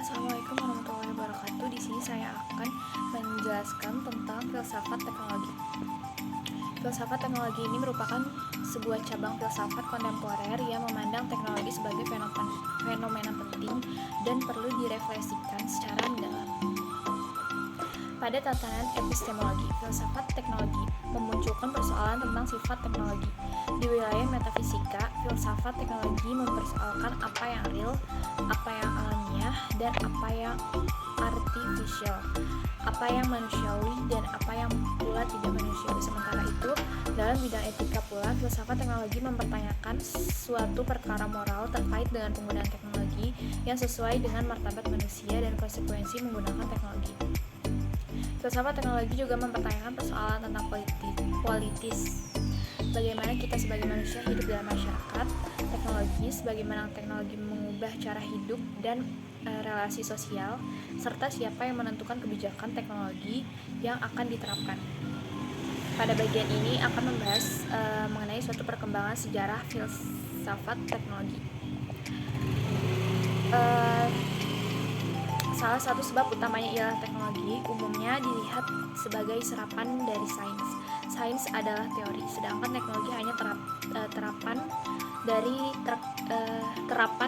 Assalamualaikum warahmatullahi wabarakatuh. Di sini saya akan menjelaskan tentang filsafat teknologi. Filsafat teknologi ini merupakan sebuah cabang filsafat kontemporer yang memandang teknologi sebagai fenomena penting dan perlu direfleksikan secara mendalam. Pada tatanan epistemologi, filsafat teknologi memunculkan persoalan tentang sifat teknologi. Di wilayah metafisika, filsafat teknologi mempersoalkan apa yang real, apa yang alamiah, dan apa yang artificial, apa yang manusiawi dan apa yang pula tidak manusiawi. Sementara itu, dalam bidang etika pula, filsafat teknologi mempertanyakan suatu perkara moral terkait dengan penggunaan teknologi yang sesuai dengan martabat manusia dan konsekuensi menggunakan teknologi. Filsafat teknologi juga mempertanyakan persoalan tentang politis. Bagaimana kita sebagai manusia hidup dalam masyarakat teknologis, bagaimana teknologi mengubah cara hidup dan relasi sosial, serta siapa yang menentukan kebijakan teknologi yang akan diterapkan. Pada bagian ini akan membahas mengenai suatu perkembangan sejarah filsafat teknologi. Salah satu sebab utamanya ialah teknologi umumnya dilihat sebagai serapan dari sains. Sains adalah teori, sedangkan teknologi hanya terapan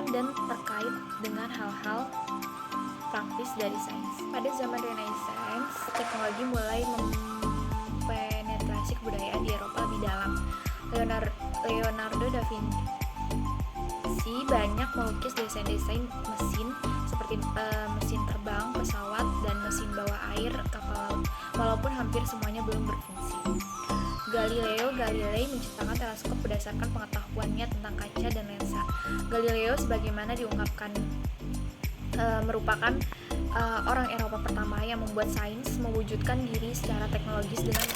dan terkait dengan hal-hal praktis dari sains. Pada zaman Renaissance, teknologi mulai mempenetrasi kebudayaan di Eropa lebih dalam. Leonardo da Vinci banyak melukis desain-desain mesin seperti mesin terbang, pesawat, dan mesin bawah air kapal laut, walaupun hampir semuanya belum berfungsi. Galileo Galilei menciptakan teleskop berdasarkan pengetahuannya tentang kaca dan lensa. Galileo sebagaimana diungkapkan merupakan orang Eropa pertama yang membuat sains mewujudkan diri secara teknologis dengan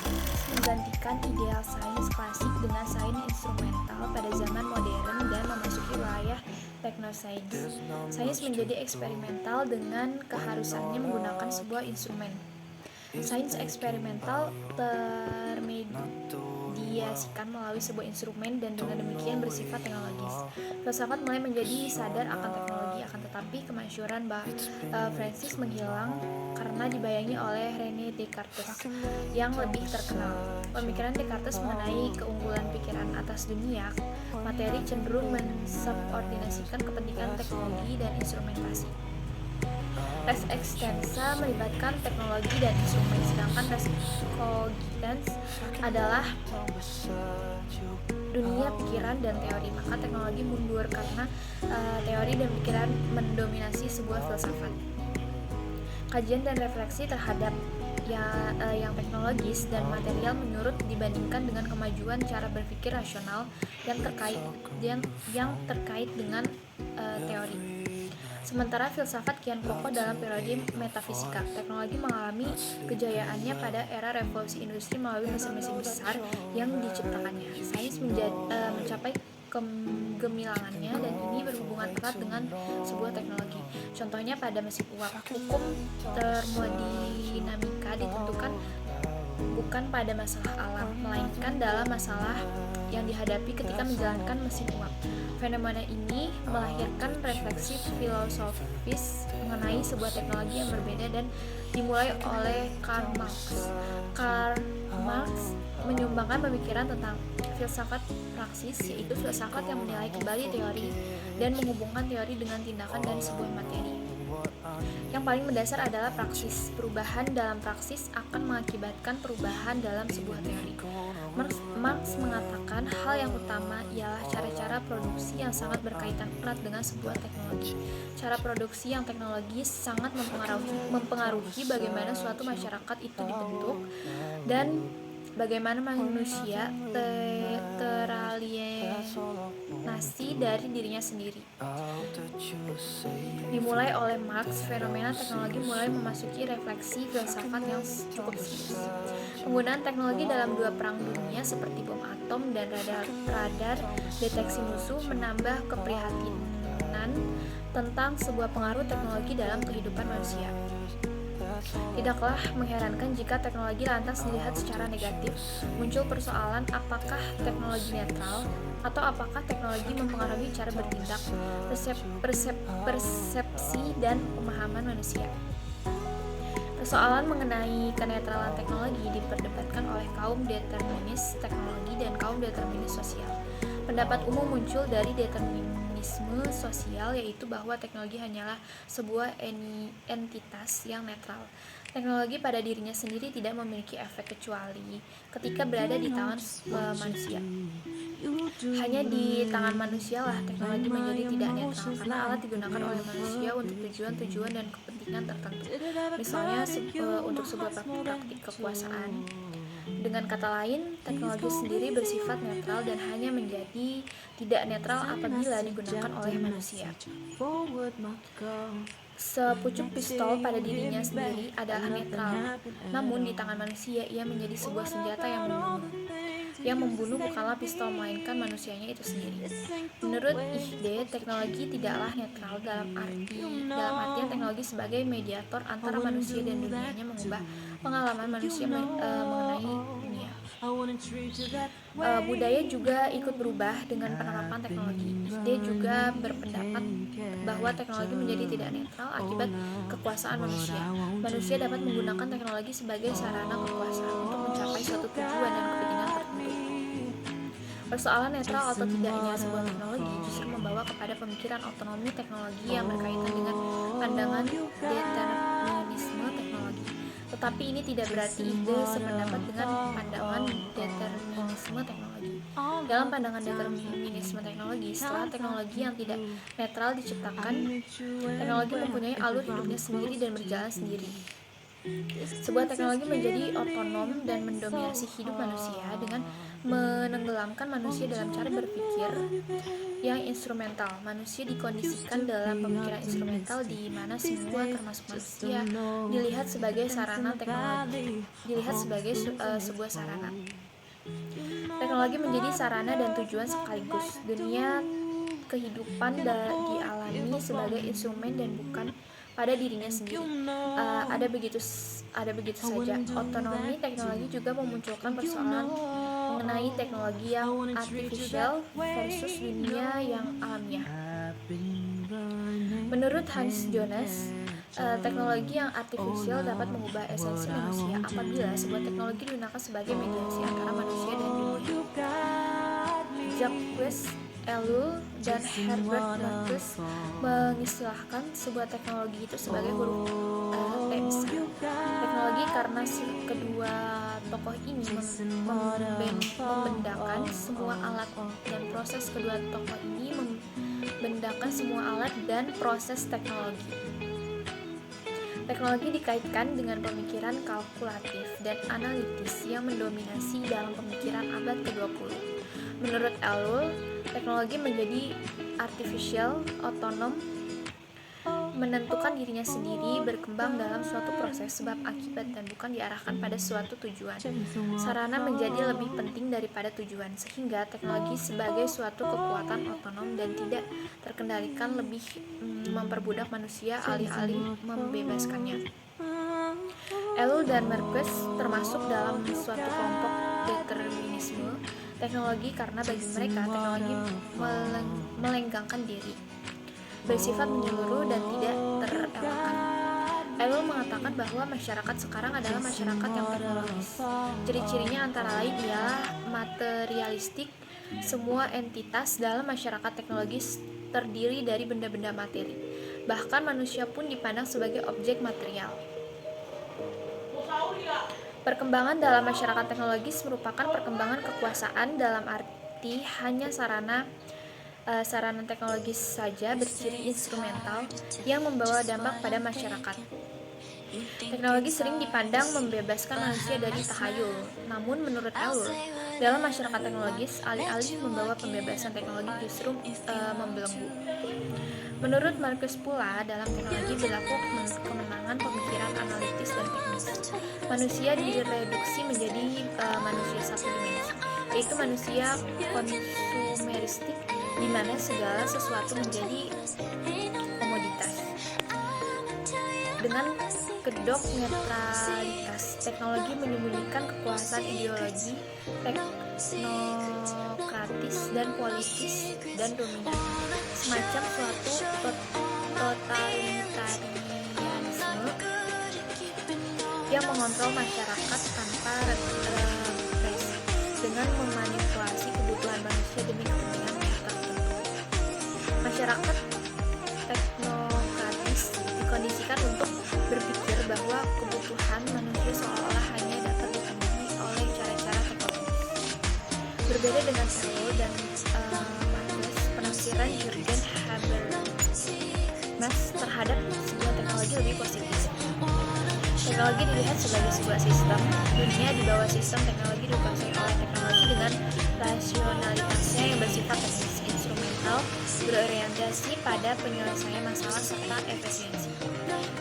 menggantikan ideal sains klasik dengan sains instrumental pada zaman modern dan memasuki wilayah teknosains. Sains menjadi eksperimental dengan keharusannya menggunakan sebuah instrumen. Sains eksperimental termediasikan melalui sebuah instrumen dan dengan demikian bersifat teknologis. Filsafat mulai menjadi sadar akan teknologi, akan tetapi kemasyhuran Francis menghilang karena dibayangi oleh René Descartes yang lebih terkenal. Pemikiran Descartes mengenai keunggulan pikiran atas dunia materi cenderung mensubordinasikan kepentingan teknologi dan instrumentasi. Res extensa melibatkan teknologi dan instrumen, sedangkan res cogitans adalah dunia pikiran dan teori. Maka teknologi mundur karena teori dan pikiran mendominasi sebuah filsafat. Kajian dan refleksi terhadap yang teknologis dan material menurut dibandingkan dengan kemajuan cara berpikir rasional yang terkait dengan teori. Sementara filsafat kian kokoh dalam periode metafisika. Teknologi mengalami kejayaannya pada era revolusi industri melalui mesin-mesin besar yang diciptakannya. Sains mencapai kegemilangannya dan ini berhubungan erat dengan sebuah teknologi. Contohnya pada mesin uap, hukum termodinamika ditentukan bukan pada masalah alam, melainkan dalam masalah yang dihadapi ketika menjalankan mesin uap. Fenomena ini melahirkan refleksi filosofis mengenai sebuah teknologi yang berbeda dan dimulai oleh Karl Marx. Karl Marx menyumbangkan pemikiran tentang filsafat praksis, yaitu filsafat yang menilai kembali teori dan menghubungkan teori dengan tindakan dan sebuah materi. Yang paling mendasar adalah praksis. Perubahan dalam praksis akan mengakibatkan perubahan dalam sebuah teori. Marx mengatakan hal yang utama ialah cara-cara produksi yang sangat berkaitan erat dengan sebuah teknologi. Cara produksi yang teknologis sangat mempengaruhi bagaimana suatu masyarakat itu dibentuk dan bagaimana manusia teralienasi dari dirinya sendiri. Dimulai oleh Marx, fenomena teknologi mulai memasuki refleksi filsafat yang cukup serius. Penggunaan teknologi dalam dua perang dunia seperti bom atom dan radar deteksi musuh menambah keprihatinan tentang sebuah pengaruh teknologi dalam kehidupan manusia. Tidaklah mengherankan jika teknologi lantas dilihat secara negatif. Muncul persoalan apakah teknologi netral Atau apakah teknologi mempengaruhi cara bertindak, persepsi, dan pemahaman manusia? Persoalan mengenai kenetralan teknologi diperdebatkan oleh kaum determinis teknologi dan kaum determinis sosial. Pendapat umum muncul dari determinisme sosial, yaitu bahwa teknologi hanyalah sebuah entitas yang netral. Teknologi pada dirinya sendiri tidak memiliki efek kecuali ketika berada di tangan manusia. Hanya di tangan manusia lah teknologi menjadi tidak netral, karena alat digunakan oleh manusia untuk tujuan-tujuan dan kepentingan tertentu. Misalnya untuk sebuah praktik kekuasaan. Dengan kata lain, teknologi sendiri bersifat netral dan hanya menjadi tidak netral apabila digunakan oleh manusia. Sepucuk pistol pada dirinya sendiri adalah netral, namun di tangan manusia ia menjadi sebuah senjata yang membunuh. Yang membunuh bukanlah pistol, melainkan manusianya itu sendiri. Menurut Ihde, teknologi tidaklah netral dalam artian teknologi sebagai mediator antara manusia dan dunianya mengubah pengalaman manusia mengenai dunia. Budaya juga ikut berubah dengan penerapan teknologi. Ihde juga berpendapat bahwa teknologi menjadi tidak netral akibat kekuasaan manusia. Manusia dapat menggunakan teknologi sebagai sarana kekuasaan untuk mencapai suatu tujuan dan kepentingan tertentu. Persoalan netral atau tidaknya sebuah teknologi justru membawa kepada pemikiran otonomi teknologi yang berkaitan dengan pandangan determinisme teknologi. Tetapi ini tidak berarti Ihde sependapat dengan pandangan determinisme teknologi. Dalam pandangan determinisme teknologi, setelah teknologi yang tidak netral diciptakan, teknologi mempunyai alur hidupnya sendiri dan berjalan sendiri. Sebuah teknologi menjadi otonom dan mendominasi hidup manusia dengan menenggelamkan manusia dalam cara berpikir yang instrumental. Manusia dikondisikan dalam pemikiran instrumental di mana semua termasuk manusia dilihat sebagai sarana teknologi, dilihat sebagai sebuah sarana. Teknologi menjadi sarana dan tujuan sekaligus. Dunia kehidupan dialami sebagai instrumen dan bukan pada dirinya sendiri. Ada begitu saja. Otonomi teknologi juga memunculkan persoalan mengenai teknologi yang artificial versus dunia yang alamiah. Menurut Hans Jonas, teknologi yang artificial dapat mengubah esensi manusia apabila sebuah teknologi digunakan sebagai mediasi antara manusia dan dunia. Jacques Ellul dan Herbert Marcuse mengistilahkan sebuah teknologi itu sebagai huruf T besar. Teknologi karena kedua tokoh ini membedakan semua alat dan proses. Kedua tokoh ini membedakan semua alat dan proses teknologi. Teknologi dikaitkan dengan pemikiran kalkulatif dan analitis yang mendominasi dalam pemikiran abad ke-20. Menurut Ellul, teknologi menjadi artificial, otonom, menentukan dirinya sendiri, berkembang dalam suatu proses sebab akibat dan bukan diarahkan pada suatu tujuan. Sarana menjadi lebih penting daripada tujuan, sehingga teknologi sebagai suatu kekuatan otonom dan tidak terkendalikan lebih memperbudak manusia alih-alih membebaskannya. Ellul dan Marcuse termasuk dalam suatu kelompok determinisme teknologi karena bagi mereka teknologi melenggangkan diri, bersifat menyeluruh dan tidak terelakkan. Ellul mengatakan bahwa masyarakat sekarang adalah masyarakat yang teknologis. Ciri-cirinya antara lain ialah materialistik. Semua entitas dalam masyarakat teknologis terdiri dari benda-benda materi. Bahkan manusia pun dipandang sebagai objek material. Perkembangan dalam masyarakat teknologis merupakan perkembangan kekuasaan dalam arti hanya sarana teknologis saja berciri instrumental yang membawa dampak pada masyarakat. Teknologi sering dipandang membebaskan manusia dari tahayul, namun menurut Ellul, dalam masyarakat teknologis, alih-alih membawa pembebasan teknologi justru membelenggu. Menurut Marcuse pula, dalam teknologi berlaku kemenangan pemikiran analitis dan teknis. Manusia direduksi menjadi manusia satu dimensi, yaitu manusia konsumeristik, di mana segala sesuatu menjadi komoditas. Dengan kedok netralitas, teknologi menyembunyikan kekuasaan ideologi teknokratis dan politis dan dominan, semacam suatu totalitarianisme yang mengontrol masyarakat tanpa represi dengan memanipulasi kebutuhan manusia demi kepentingan pihak tertentu. Masyarakat teknokratis dikondisikan untuk berpikir bahwa kebutuhan manusia seolah-olah hanya dapat dipenuhi oleh cara-cara teknologis. Berbeda dengan Theo dan Marcus, penafsiran Jürgen Habermas terhadap sebuah teknologi lebih positif. Teknologi dilihat sebagai sebuah sistem. Dunia di bawah sistem teknologi dikuasai oleh teknologi dengan rasionalitasnya yang bersifat teknis, instrumental, berorientasi pada penyelesaian masalah serta efisiensi.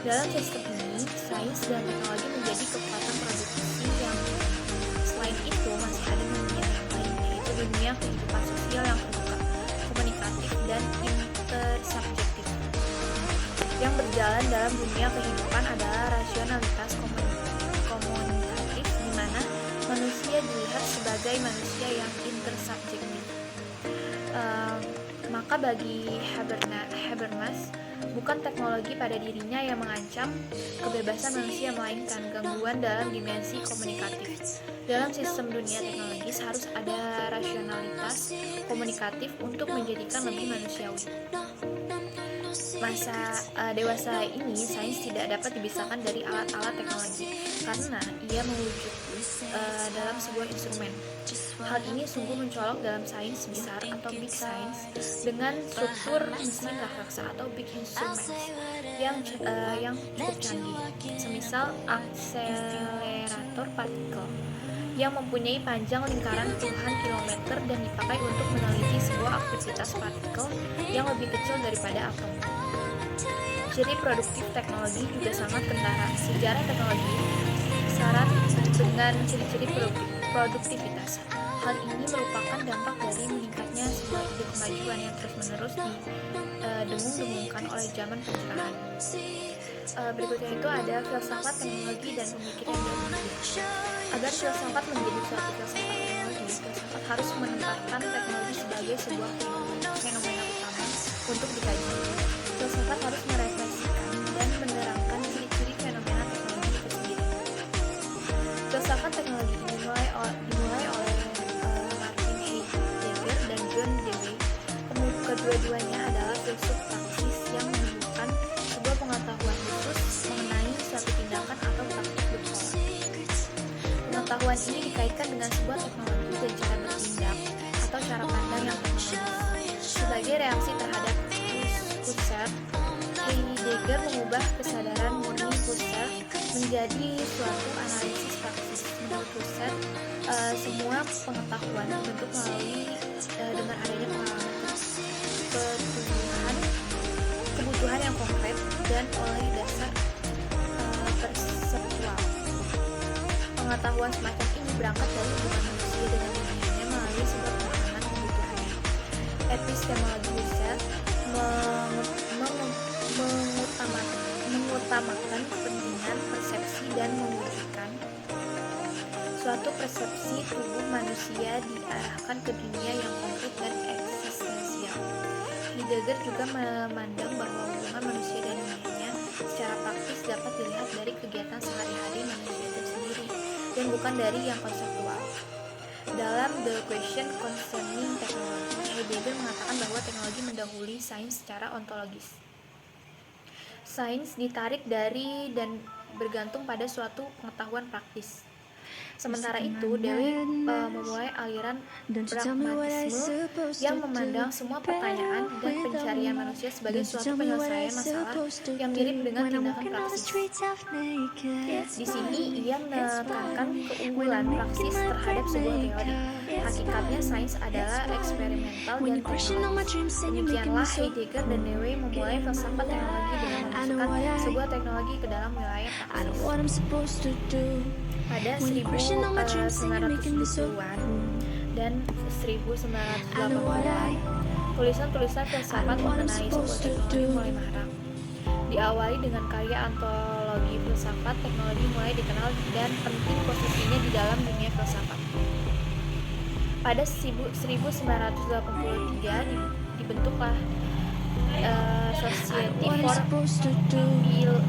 Dalam sistem ini, sains dan teknologi menjadi kekuatan produksi yang selain itu masih ada dunia yang lain, yaitu dunia kehidupan sosial yang terbuka, komunikatif, dan intersubjektif. Yang berjalan dalam dunia kehidupan adalah rasionalitas komunikatif, di mana manusia dilihat sebagai manusia yang intersubjektif. Maka bagi Habermas, bukan teknologi pada dirinya yang mengancam kebebasan manusia, melainkan gangguan dalam dimensi komunikatif. Dalam sistem dunia teknologis harus ada rasionalitas komunikatif untuk menjadikan lebih manusiawi. Masa dewasa ini, sains tidak dapat dipisahkan dari alat-alat teknologi karena ia mewujud dalam sebuah instrumen. Hal ini sungguh mencolok dalam sains besar atau big science dengan struktur mesin raksasa atau big instruments yang cukup canggih, semisal akselerator partikel yang mempunyai panjang lingkaran puluhan kilometer dan dipakai untuk meneliti sebuah aktivitas partikel yang lebih kecil daripada atom. Ciri produktif teknologi juga sangat kentara. Sejarah teknologi syarat dengan ciri-ciri produktivitas. Hal ini merupakan dampak dari meningkatnya sebuah ide kemajuan yang terus-menerus didengung-dengungkan oleh zaman pencerahan. Berikutnya itu ada filsafat teknologi dan pemikiran ilmiah. Agar filsafat menjadi suatu filsafat teknologi, filsafat harus menempatkan teknologi sebagai sebuah fenomena utama untuk dikaji. Filsafat harus merefleksikan dan menerangkan ciri-ciri fenomena teknologi itu sendiri. Filsafat teknologi dimulai oleh Martin Heidegger dan John Dewey. Kedua-duanya adalah filsuf praksis yang menemukan sebuah pengetahuan khusus mengenai suatu tindakan atau praktik berpola. Pengetahuan ini dikaitkan dengan sebuah teknologi dan cara bertindak atau cara pandang yang teknologis. Sebagai reaksi terhadap Husserl, Heidegger mengubah kesadaran murni Husserl menjadi suatu analisis praksis. Menurut Husserl, semua pengetahuan dibentuk melalui dengan adanya pengalaman kebutuhan yang konkret dan oleh dasar perseptual. Pengetahuan semacam ini berangkat dari hubungan manusia dengan dunianya melalui sebuah pemahaman kebutuhannya. Epistemologi Husserl mengutamakan kepentingan persepsi dan mewujudkan suatu persepsi tubuh manusia diarahkan ke dunia yang konkret dan eksistensial. Heidegger juga memandang bahwa hubungan manusia dan dunianya secara praktis dapat dilihat dari kegiatan sehari-hari manusia itu sendiri dan bukan dari yang konseptual. Dalam The Question Concerning Technology, Heidegger mengatakan bahwa teknologi mendahului sains secara ontologis. Sains ditarik dari dan bergantung pada suatu pengetahuan praktis. Sementara itu, Dewey memulai aliran pragmatisme yang memandang semua pertanyaan dan pencarian manusia sebagai suatu penyelesaian masalah yang mirip dengan tindakan praksis. Di sini ia menekankan keunggulan praksis terhadap sebuah teori. Hakikatnya sains adalah eksperimental dan teknologis. Demikianlah Heidegger dan Dewey memulai filsafat teknologi dengan memasukkan sebuah teknologi ke dalam wilayah praksis. Pada 1970-an dan 1980-an, tulisan-tulisan filsafat mengenai sebuah teknologi mulai marak. Diawali dengan karya antologi filsafat, teknologi mulai dikenal dan penting posisinya di dalam dunia filsafat. Pada 1983 dibentuklah Society for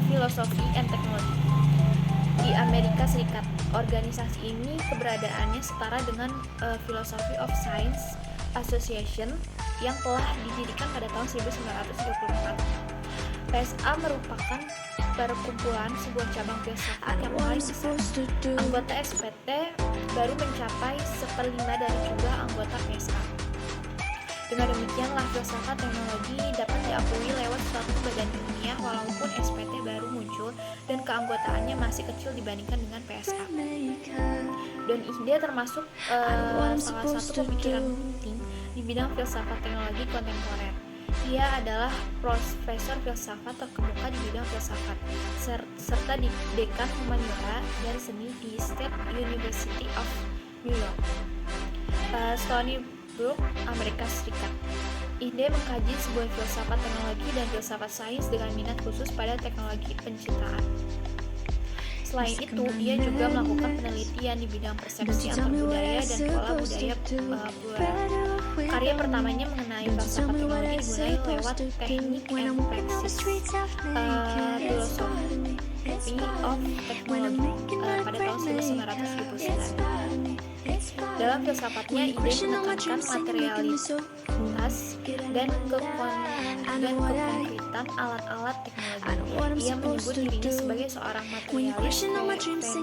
Philosophy and Technology di Amerika Serikat. Organisasi ini keberadaannya setara dengan Philosophy of Science Association yang telah didirikan pada tahun 1934. PSA merupakan perkumpulan sebuah cabang filsafat yang paling besar. Anggota SPT baru mencapai 1/5 dari jumlah anggota PSA. Dengan demikianlah filsafat teknologi dapat diakui lewat suatu badan ilmiah walaupun SPT baru muncul dan keanggotaannya masih kecil dibandingkan dengan PSA. Don Ihde termasuk salah satu pemikiran penting di bidang filsafat teknologi kontemporer. Ia adalah profesor filsafat terkemuka di bidang filsafat serta dekan humaniora dan seni di State University of New York, Stony Brook, Amerika Serikat. Ihde mengkaji sebuah filsafat teknologi dan filsafat sains dengan minat khusus pada teknologi pencitraan. Selain itu, ia juga melakukan penelitian di bidang persepsi antar budaya dan pola budaya plural. Karya pertamanya mengenai filsafat teknologi dimulai lewat teknik and praxis, Philosophy of Technology pada tahun 1979. Dalam filsafatnya, Ihde menekankan materialitas dan kekonkretan alat-alat teknologi. Ia menyebut dirinya sebagai seorang materialis fenomenologis.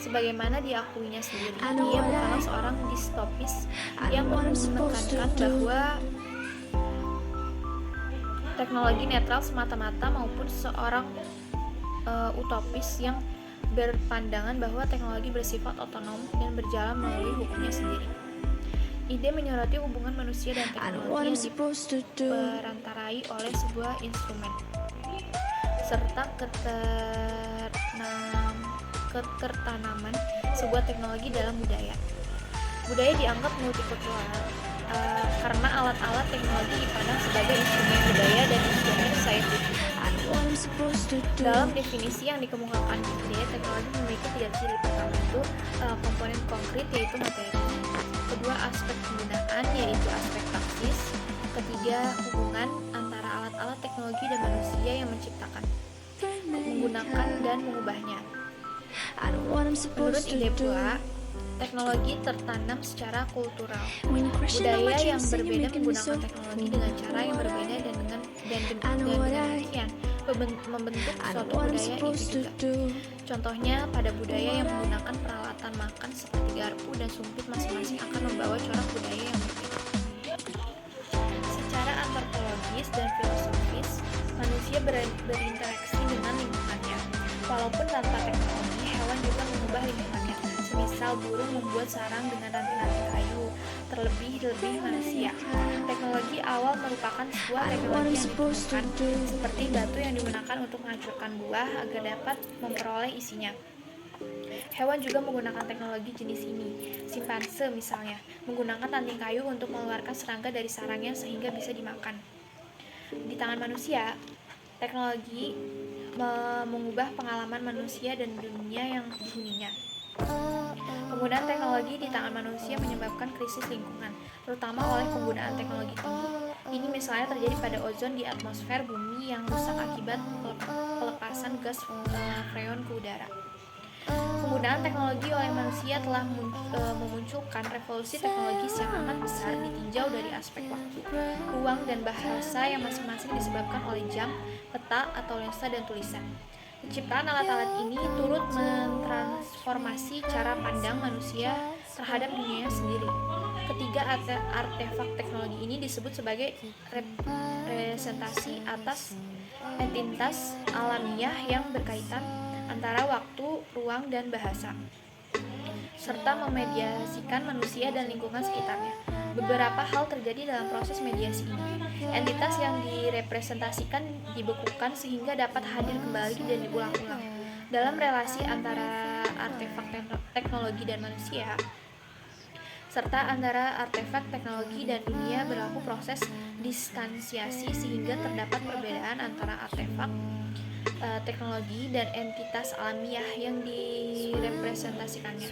Sebagaimana diakuinya sendiri, ia bukanlah seorang distopis yang menekankan bahwa teknologi netral semata-mata maupun seorang utopis yang berpandangan bahwa teknologi bersifat otonom dan berjalan melalui hukumnya sendiri. Ihde menyoroti hubungan manusia dan teknologi yang diperantarai oleh sebuah instrumen serta ketertanaman sebuah teknologi dalam budaya. Budaya dianggap multikultural karena alat-alat teknologi dipandang sebagai instrumen budaya dan instrumen saintifik. Dalam definisi yang dikemukakan Ihde, teknologi memiliki 3 ciri. Pertama itu komponen konkret yaitu materi. Kedua, aspek penggunaan yaitu aspek praksis. Ketiga, hubungan antara alat-alat teknologi dan manusia yang menciptakan, menggunakan dan mengubahnya. Menurut Ihde pula, teknologi tertanam secara kultural. Budaya yang berbeda menggunakan teknologi dengan cara yang berbeda dan demikian membentuk suatu budaya itu juga. Contohnya, pada budaya yang menggunakan peralatan makan seperti garpu dan sumpit masing-masing akan membawa corak budaya yang berbeda. Secara antropologis dan filosofis, manusia berinteraksi dengan lingkungannya. Walaupun tanpa teknologi, hewan juga mengubah lingkungannya. Semisal burung membuat sarang dengan ranting-ranting kayu, terlebih manusia. Teknologi awal merupakan sebuah teknologi yang ditemukan, seperti batu yang digunakan untuk menghancurkan buah agar dapat memperoleh isinya. Hewan juga menggunakan teknologi jenis ini. Simpanse misalnya, menggunakan ranting kayu untuk mengeluarkan serangga dari sarangnya sehingga bisa dimakan. Di tangan manusia, teknologi mengubah pengalaman manusia dan dunia yang dihuninya. Penggunaan teknologi di tangan manusia menyebabkan krisis lingkungan, terutama oleh penggunaan teknologi tinggi. Ini misalnya terjadi pada ozon di atmosfer bumi yang rusak akibat pelepasan gas freon ke udara. Penggunaan teknologi oleh manusia telah memunculkan revolusi teknologis yang amat besar ditinjau dari aspek waktu, ruang, dan bahasa yang masing-masing disebabkan oleh jam, peta, atau lensa dan tulisan. Penciptaan alat-alat ini turut mentransformasi cara pandang manusia terhadap dunianya sendiri. Ketiga artefak teknologi ini disebut sebagai representasi atas entitas alamiah yang berkaitan antara waktu, ruang, dan bahasa, serta memediasikan manusia dan lingkungan sekitarnya. Beberapa hal terjadi dalam proses mediasi ini. Entitas yang direpresentasikan dibekukan sehingga dapat hadir kembali dan diulang-ulang. Dalam relasi antara artefak teknologi dan manusia, serta antara artefak teknologi dan dunia berlaku proses distansiasi sehingga terdapat perbedaan antara artefak teknologi dan entitas alamiah yang direpresentasikannya.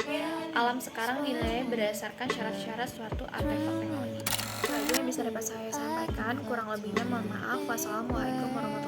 Alam sekarang dinilai berdasarkan syarat-syarat suatu artefak teknologi. Itu aja yang bisa dapat saya sampaikan. Kurang lebihnya mohon maaf. Wassalamualaikum warahmatullahi wabarakatuh.